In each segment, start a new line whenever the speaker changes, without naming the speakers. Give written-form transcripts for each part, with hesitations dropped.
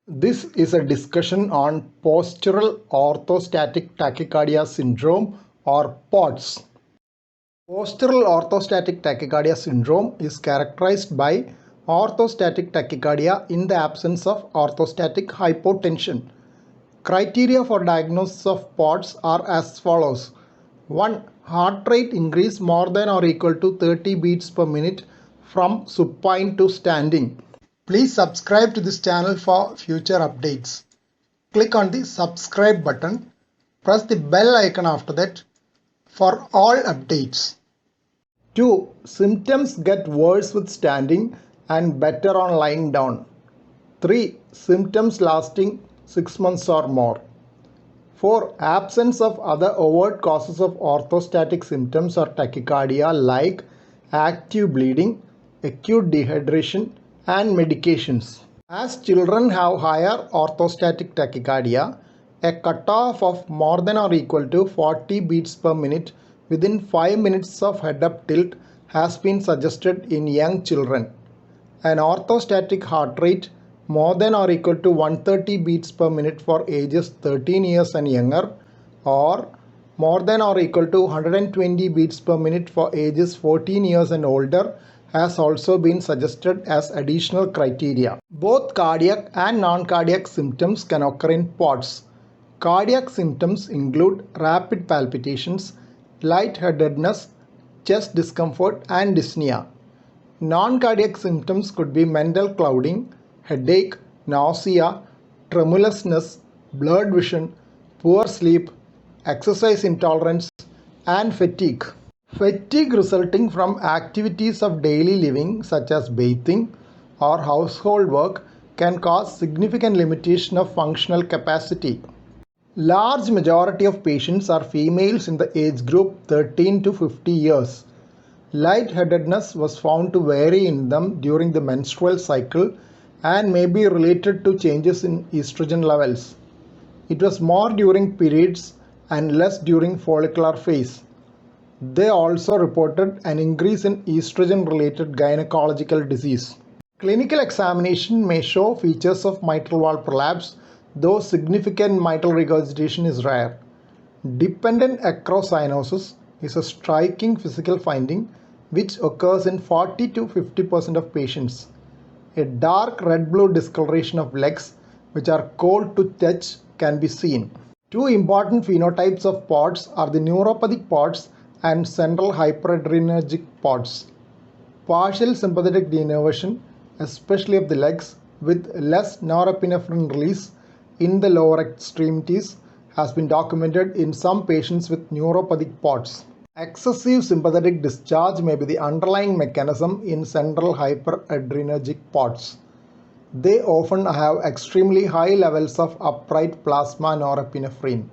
This is a discussion on postural orthostatic tachycardia syndrome or POTS. Postural orthostatic tachycardia syndrome is characterized by orthostatic tachycardia in the absence of orthostatic hypotension. Criteria for diagnosis of POTS are as follows. 1. Heart rate increase more than or equal to 30 beats per minute from supine to standing. Please subscribe to this channel for future updates. Click on the subscribe button. Press the bell icon after that for all updates. 2. Symptoms get worse with standing and better on lying down. 3. Symptoms lasting 6 months or more. 4. Absence of other overt causes of orthostatic symptoms or tachycardia like active bleeding, acute dehydration, and medications. As children have higher orthostatic tachycardia, a cutoff of more than or equal to 40 beats per minute within 5 minutes of head-up tilt has been suggested in young children. An orthostatic heart rate more than or equal to 130 beats per minute for ages 13 years and younger, or more than or equal to 120 beats per minute for ages 14 years and older has also been suggested as additional criteria. Both cardiac and non-cardiac symptoms can occur in POTS. Cardiac symptoms include rapid palpitations, lightheadedness, chest discomfort, and dyspnea. Non-cardiac symptoms could be mental clouding, headache, nausea, tremulousness, blurred vision, poor sleep, exercise intolerance, and fatigue. Fatigue resulting from activities of daily living such as bathing or household work can cause significant limitation of functional capacity. Large majority of patients are females in the age group 13 to 50 years. Lightheadedness was found to vary in them during the menstrual cycle and may be related to changes in estrogen levels. It was more during periods and less during follicular phase. They also reported an increase in estrogen-related gynecological disease. Clinical examination may show features of mitral valve prolapse, though significant mitral regurgitation is rare. Dependent acrocyanosis is a striking physical finding which occurs in 40 to 50% of patients. A dark red-blue discoloration of legs which are cold to touch can be seen. Two important phenotypes of POTS are the neuropathic POTS and central hyperadrenergic POTS. Partial sympathetic denervation, especially of the legs, with less norepinephrine release in the lower extremities has been documented in some patients with neuropathic POTS. Excessive sympathetic discharge may be the underlying mechanism in central hyperadrenergic POTS. They often have extremely high levels of upright plasma norepinephrine.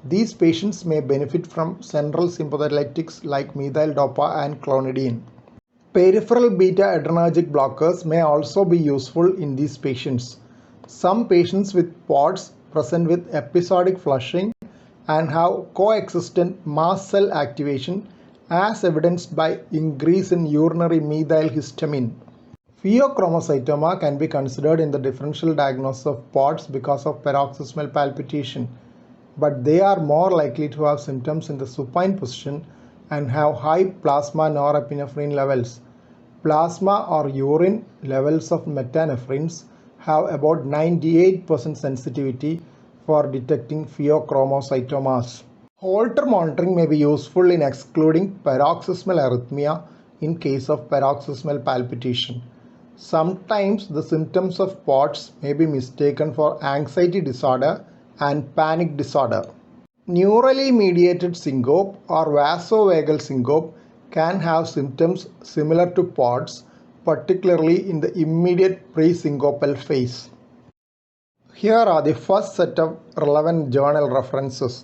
These patients may benefit from central sympatholytics like methyl-dopa and clonidine. Peripheral beta-adrenergic blockers may also be useful in these patients. Some patients with POTS present with episodic flushing and have coexistent mast cell activation as evidenced by increase in urinary methylhistamine. Pheochromocytoma can be considered in the differential diagnosis of POTS because of paroxysmal palpitation, but they are more likely to have symptoms in the supine position and have high plasma norepinephrine levels. Plasma or urine levels of metanephrines have about 98% sensitivity for detecting pheochromocytomas. Holter monitoring may be useful in excluding paroxysmal arrhythmia in case of paroxysmal palpitation. Sometimes the symptoms of POTS may be mistaken for anxiety disorder and panic disorder. Neurally mediated syncope or vasovagal syncope can have symptoms similar to POTS, particularly in the immediate pre-syncopal phase. Here are the first set of relevant journal references.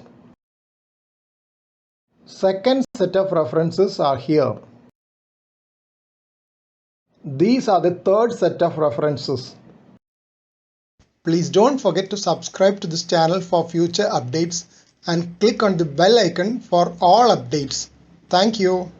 Second set of references are here. These are the third set of references. Please don't forget to subscribe to this channel for future updates and click on the bell icon for all updates. Thank you.